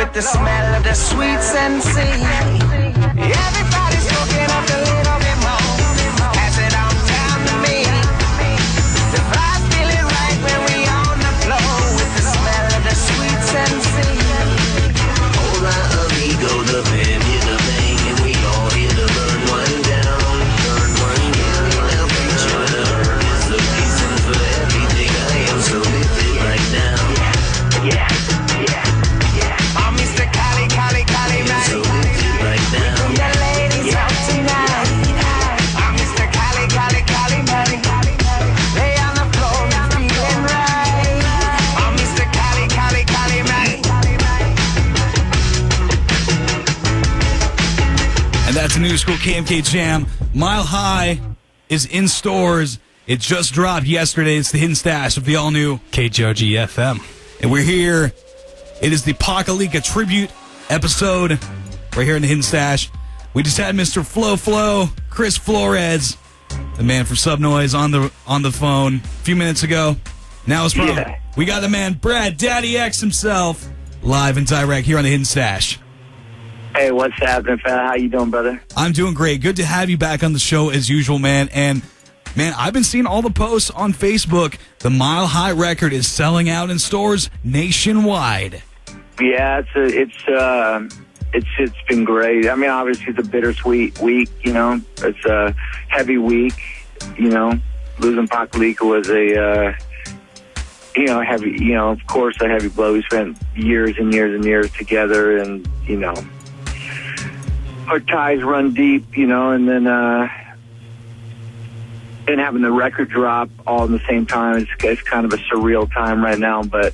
with the smell of the sweet sensei. Everybody's talking up a little bit more. Pass it on down to me. The vibe feeling right when we on the floor with the smell of the sweet sensei. Alright, amigo, the band hit the bang, and we all hit the burn one down. Burn one down, now each other is the reason for everything. I am so lifted right now. Yeah. I'm Mr. Cali, man. So lifted right now. The ladies out tonight. I'm Mr. Cali, man. Lay on the floor and feeling right. I'm Mr. Cali, man. And that's a new school KMK Jam. Mile High is in stores. It just dropped yesterday. It's the hidden stash of the all-new KJOG FM. And we're here. It is the Pakelika tribute episode right here in the hidden stash. We just had Mr. Flo, Chris Flores, the man from Subnoise, on the phone a few minutes ago. Now it's we got the man Brad Daddy X himself live and direct here on the hidden stash. Hey, what's happening, fella? How you doing, brother? I'm doing great. Good to have you back on the show as usual, man. And man, I've been seeing all the posts on Facebook. The Mile High record is selling out in stores nationwide. Yeah, it's been great. I mean, obviously it's a bittersweet week. You know, it's a heavy week. You know, losing Pakelika was a heavy. You know, of course, a heavy blow. We spent years and years and years together, and you know, our ties run deep. You know, and then. And having the record drop all at the same time, it's kind of a surreal time right now. But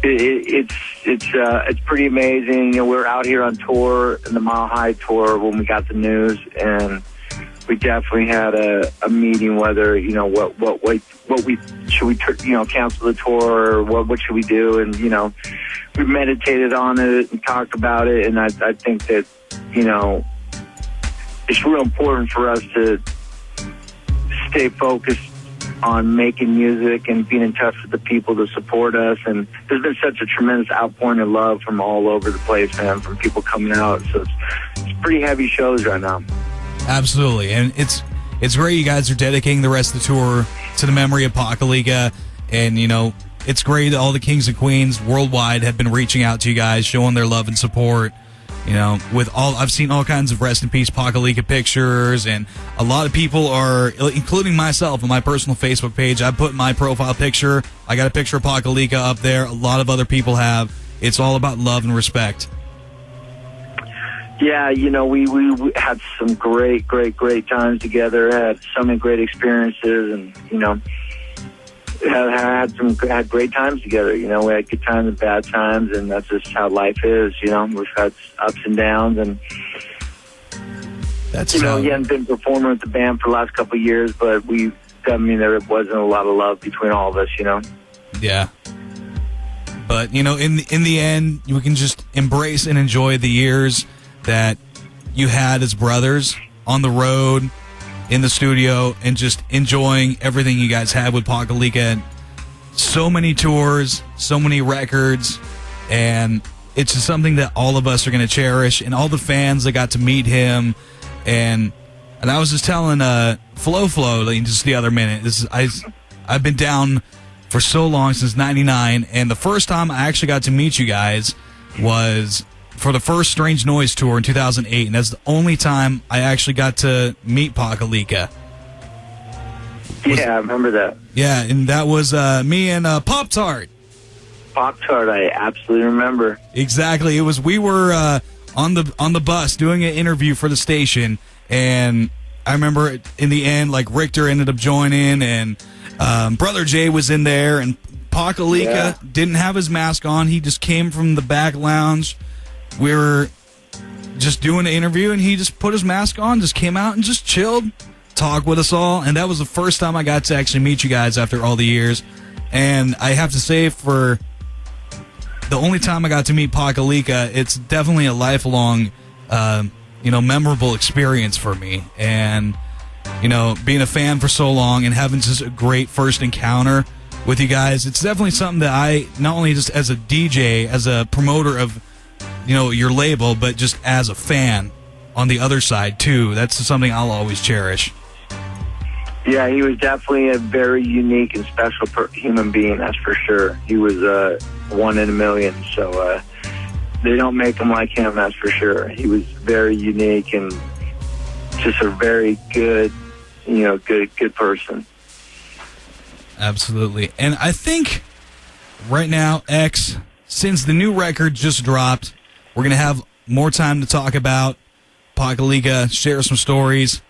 it's pretty amazing. You know, we're out here on tour, in the Mile High tour, when we got the news, and we definitely had a meeting whether what we should we cancel the tour, or what should we do, and we meditated on it and talked about it, and I think that it's real important for us to stay focused on making music and being in touch with the people to support us. And there's been such a tremendous outpouring of love from all over the place, man, from people coming out. So it's pretty heavy shows right now. Absolutely. And it's great you guys are dedicating the rest of the tour to the memory of Pakelika. And, it's great that all the kings and queens worldwide have been reaching out to you guys, showing their love and support. I've seen all kinds of rest in peace Pakelika pictures, and a lot of people are, including myself on my personal Facebook page. I put my profile picture. I got a picture of Pakelika up there. A lot of other people have. It's all about love and respect. Yeah, we had some great times together. Had so many great experiences, and had great times together. We had good times and bad times, and that's just how life is. We've had ups and downs, and that's he hadn't been performing with the band for the last couple of years, but there wasn't a lot of love between all of us. Yeah. But in the end, we can just embrace and enjoy the years that you had as brothers on the road, in the studio, and just enjoying everything you guys had with Pakelika. So many tours, so many records, and it's just something that all of us are going to cherish, and all the fans that got to meet him. And I was just telling Flo just the other minute, I've been down for so long, since 99, and the first time I actually got to meet you guys was for the first Strange Noise tour in 2008, and that's the only time I actually got to meet Pakelika. Yeah, I remember that. Yeah, and that was me and Pop-Tart. Pop-Tart, I absolutely remember. Exactly. We were on the bus doing an interview for the station, and I remember in the end, Richter ended up joining, and Brother Jay was in there, and Pakelika didn't have his mask on. He just came from the back lounge. We were just doing an interview, and he just put his mask on, just came out and just chilled, talked with us all, and that was the first time I got to actually meet you guys after all the years. And I have to say, for the only time I got to meet Pakelika, it's definitely a lifelong, memorable experience for me. And, being a fan for so long and having just a great first encounter with you guys. It's definitely something that I, not only just as a DJ, as a promoter of, your label, but just as a fan on the other side, too. That's something I'll always cherish. Yeah, he was definitely a very unique and special human being, that's for sure. He was one in a million, so they don't make him like him, that's for sure. He was very unique and just a very good, good person. Absolutely. And I think right now, X, since the new record just dropped, we're going to have more time to talk about Pakelika, share some stories.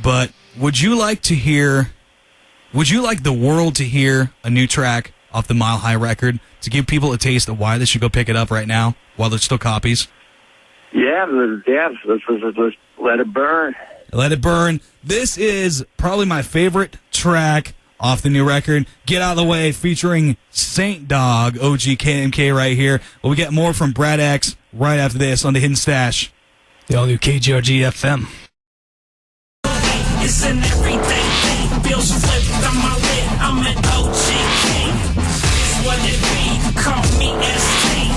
But would you like the world to hear a new track off the Mile High record to give people a taste of why they should go pick it up right now while there's still copies? Yeah, let's let it burn. Let it burn. This is probably my favorite track off the new record. Get Out of the Way, featuring Saint Dog, OG KMK right here. Well, we get more from Brad X right after this on the Hidden Stash. The all-new KGRG FM. It's an everyday thing. Bills flipped on my lid. I'm an OG king. It's what it be. Call me ST.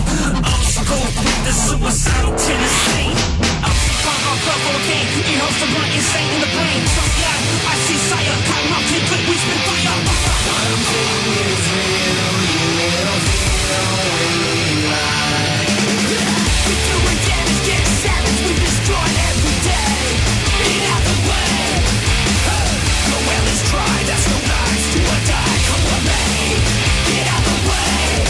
Old school with the suicidal Tennessee. He hosts the blunt insane in the brain. So yeah, I see Sire. Kottonmouth, he good. We spin fire. We doing damage, getting savage. We destroy every day. Get out the way. No let's try. That's no nice. Do or die. Come with me. Get out the way.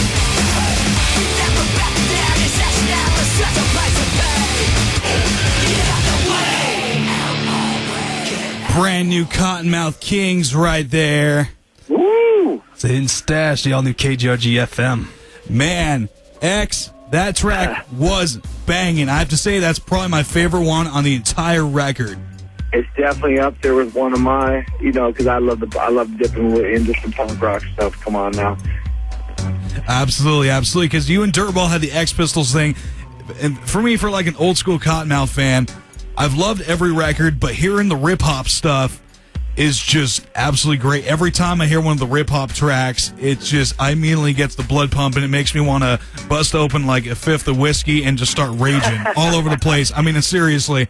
We never back down. It's us now. It's such a price to pay. Get out the way. Brand new Kottonmouth Kings right there. Woo! It's the Hidden Stash, the all-new KGRG FM. Man, X, that track was banging. I have to say that's probably my favorite one on the entire record. It's definitely up there with one of my, because I love dipping into some punk rock stuff. Come on now. Absolutely, because you and Dirtball had the X Pistols thing. And for me, for like an old school Kottonmouth fan, I've loved every record, but hearing the Rip Hop stuff is just absolutely great. Every time I hear one of the Rip Hop tracks, I immediately gets the blood pumping. It makes me want to bust open like a fifth of whiskey and just start raging all over the place. I mean, seriously.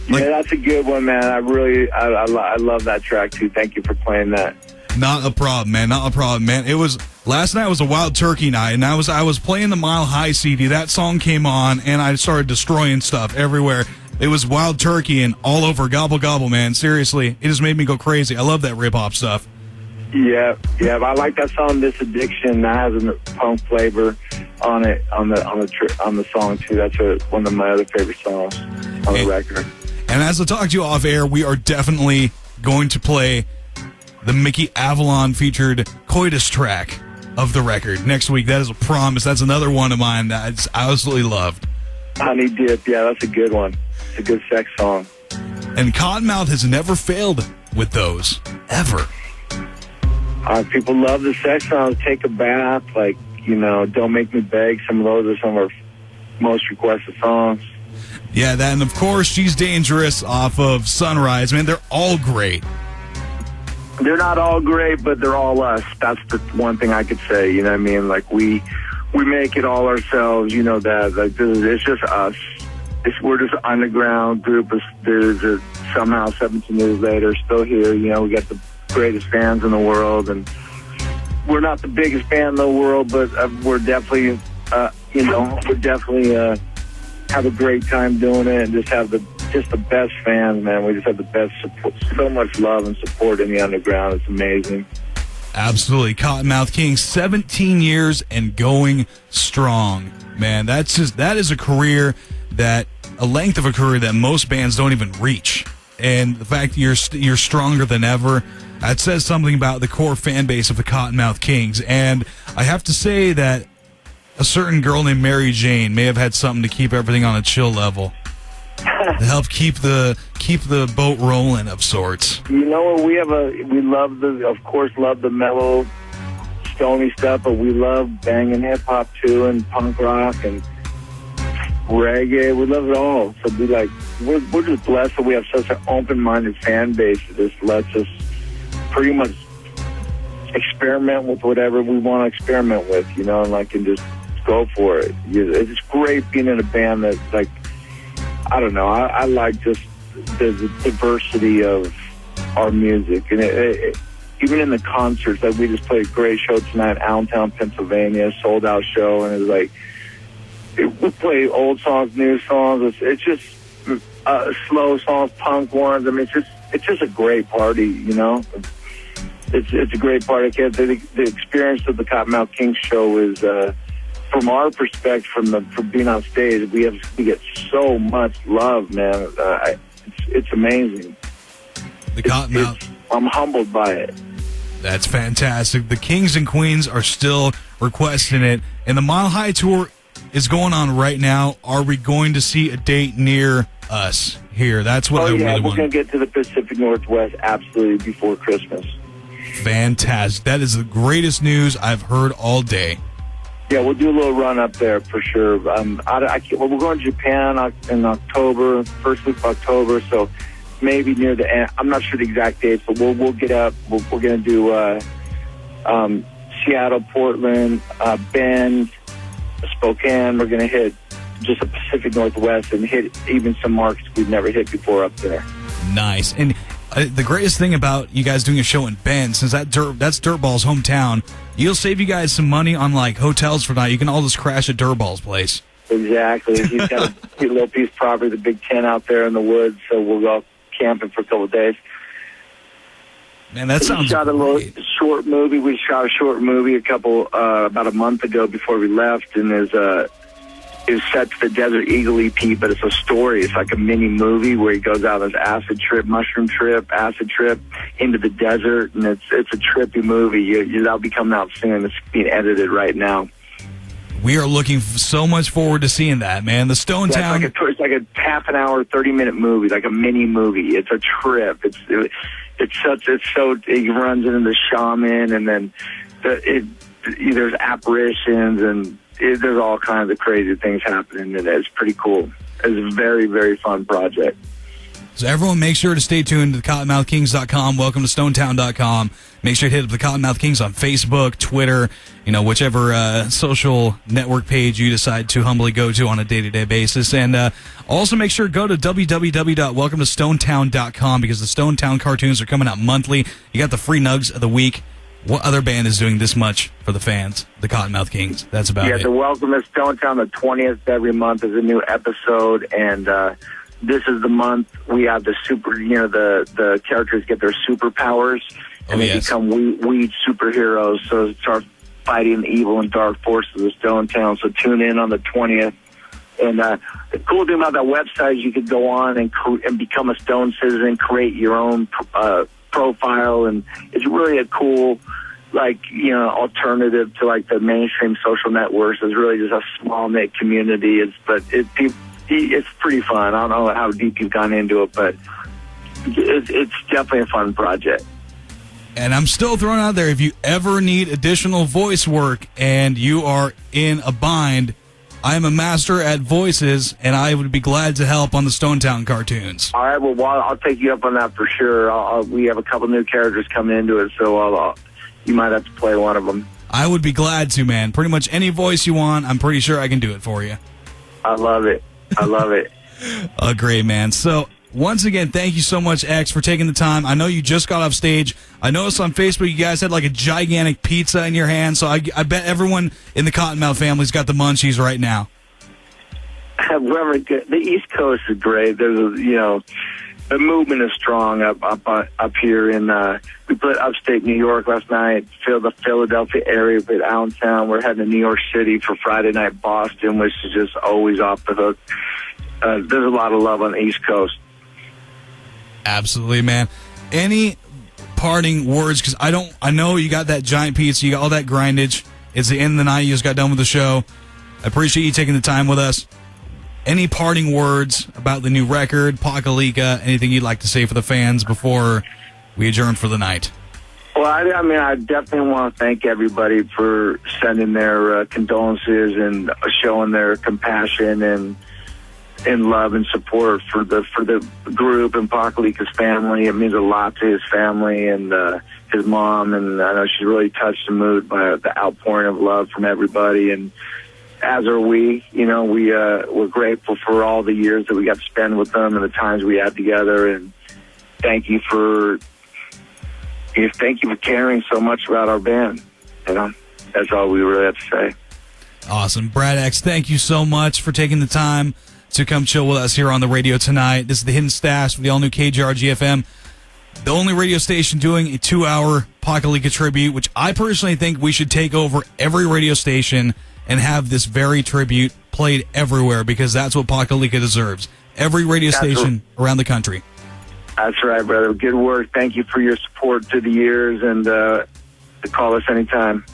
Yeah, that's a good one, man. I love that track too. Thank you for playing that. Not a problem, man. It was last night was a Wild Turkey night, and I was playing the Mile High CD. That song came on, and I started destroying stuff everywhere. It was Wild Turkey and all over, gobble gobble, man. Seriously, it just made me go crazy. I love that Rip Hop stuff. Yeah. I like that song, This Addiction. That has a punk flavor on it on the song too. That's one of my other favorite songs on the record. And as I talked to you off air, we are definitely going to play the Mickey Avalon featured Coitus track of the record next week. That is a promise. That's another one of mine that I absolutely loved. Honey Dip, yeah, that's a good one. It's a good sex song. And Kottonmouth has never failed with those, ever. People love the sex songs. Take a Bath, Don't Make Me Beg. Some of those are some of our most requested songs. Yeah, that, and of course, She's Dangerous off of Sunrise. Man, they're all great. They're not all great, but they're all us. That's the one thing I could say, you know what I mean? Like, we make it all ourselves, that. Like, it's just us. We're just an underground group of dudes that somehow 17 years later still here. We got the greatest fans in the world, and we're not the biggest band in the world, but we're definitely, have a great time doing it and just have the best fans, man. We just have the best support, so much love and support in the underground. It's amazing. Absolutely. Kottonmouth Kings, 17 years and going strong. Man, that is a length of a career that most bands don't even reach. And the fact that you're stronger than ever, that says something about the core fan base of the Kottonmouth Kings. And I have to say that a certain girl named Mary Jane may have had something to keep everything on a chill level. To help keep the boat rolling of sorts. We love the mellow, stony stuff, but we love banging hip hop too, and punk rock and reggae. We love it all. So we're just blessed that we have such an open-minded fan base that just lets us pretty much experiment with whatever we want to experiment with, you know, and like, and just go for it. It's great being in a band that, like, I don't know, I like just the diversity of our music. And even in the concerts, like, we just played a great show tonight in Allentown, Pennsylvania, sold out show, and it was like, we play old songs, new songs. It's just slow songs, punk ones. I mean, it's just a great party, you know. It's a great party. The experience of the Kottonmouth Kings show is, from our perspective, from being on stage, we get so much love, man. It's amazing. The Kottonmouth. I'm humbled by it. That's fantastic. The Kings and Queens are still requesting it, and the Mile High Tour is going on right now. Are we going to see a date near us here? That's what I really want. We're going to get to the Pacific Northwest absolutely before Christmas. Fantastic. That is the greatest news I've heard all day. Yeah, we'll do a little run up there for sure. We're going to Japan in October, first week of October, so maybe near the end. I'm not sure the exact dates, but we'll get up. We're going to do Seattle, Portland, Bend, Spokane. We're going to hit just the Pacific Northwest and hit even some markets we've never hit before up there. Nice. And the greatest thing about you guys doing a show in Bend, since that's Dirtball's hometown, you'll save you guys some money on like hotels for the night. You can all just crash at Dirtball's place. Exactly. He's got a little piece of property, the big tent out there in the woods, so we'll go camping for a couple of days. Man, that sounds We shot a little short movie. We shot a short movie about a month ago before we left, and it was set to the Desert Eagle EP, but it's a story. It's like a mini movie where he goes out on this mushroom trip into the desert, and it's a trippy movie. That'll be coming out soon. It's being edited right now. We are looking so much forward to seeing that, man. The Stone Town. It's like a half an hour, 30-minute movie, like a mini movie. It's a trip. It runs into the shaman, and then there's apparitions, and there's all kinds of crazy things happening, and it's pretty cool. It's a very, very fun project. So everyone make sure to stay tuned to CottonmouthKings.com. Welcome to StoneTown.com. Make sure to hit up the Kottonmouth Kings on Facebook, Twitter, whichever social network page you decide to humbly go to on a day-to-day basis. And also make sure to go to www.welcometostonetown.com because the Stone Town cartoons are coming out monthly. You got the free nugs of the week. What other band is doing this much for the fans? The Kottonmouth Kings. That's about it. Yeah, the Welcome to Stone Town, the 20th every month is a new episode, and this is the month we have the the characters get their superpowers, and they become weed superheroes, so start fighting the evil and dark forces of Stone Town. So tune in on the 20th. And the cool thing about that website is you could go on and become a Stone citizen, create your own profile, and it's really a cool alternative to like the mainstream social networks. It's really just a small knit community. It's pretty fun. I don't know how deep you've gone into it, but it's definitely a fun project. And I'm still throwing out there, if you ever need additional voice work and you are in a bind, I am a master at voices, and I would be glad to help on the Stone Town cartoons. All right, well, I'll take you up on that for sure. We have a couple new characters coming into it, so you might have to play one of them. I would be glad to, man. Pretty much any voice you want, I'm pretty sure I can do it for you. I love it. Great, man. So, once again, thank you so much, X, for taking the time. I know you just got off stage. I noticed on Facebook you guys had like a gigantic pizza in your hand, so I bet everyone in the Kottonmouth family's got the munchies right now. The East Coast is great. There's the movement is strong up here in we played upstate New York last night, the Philadelphia area, but Allentown. We're heading to New York City for Friday night, Boston, which is just always off the hook. There's a lot of love on the East Coast. Absolutely, man. Any parting words? Because I know you got that giant pizza, you got all that grindage. It's the end of the night. You just got done with the show. I appreciate you taking the time with us. Any parting words about the new record, Pakelika, anything you'd like to say for the fans before we adjourn for the night? Well, I definitely want to thank everybody for sending their condolences and showing their compassion. And in love and support for the group and Pakelika's family. It means a lot to his family and his mom, and I know she's really touched and moved by the outpouring of love from everybody, and as are we. You know, we're grateful for all the years that we got to spend with them and the times we had together, and thank you for caring so much about our band. You know, that's all we really have to say. Awesome. Brad X, thank you so much for taking the time to come chill with us here on the radio tonight. This is the Hidden Stash for the all-new KGRG-FM, the only radio station doing a 2-hour Pakelika tribute, which I personally think we should take over every radio station and have this very tribute played everywhere, because that's what Pakelika deserves. Every radio station around the country. That's right, brother. Good work. Thank you for your support through the years, and call us anytime.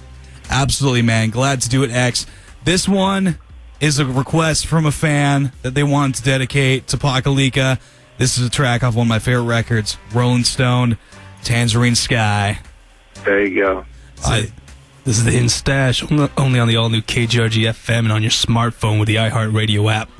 Absolutely, man. Glad to do it, X. This one is a request from a fan that they wanted to dedicate to Pakelika. This is a track off one of my favorite records, Rolling Stone, Tangerine Sky. There you go. This is the Hidden Stash, only on the all-new KGRG-FM and on your smartphone with the iHeartRadio app.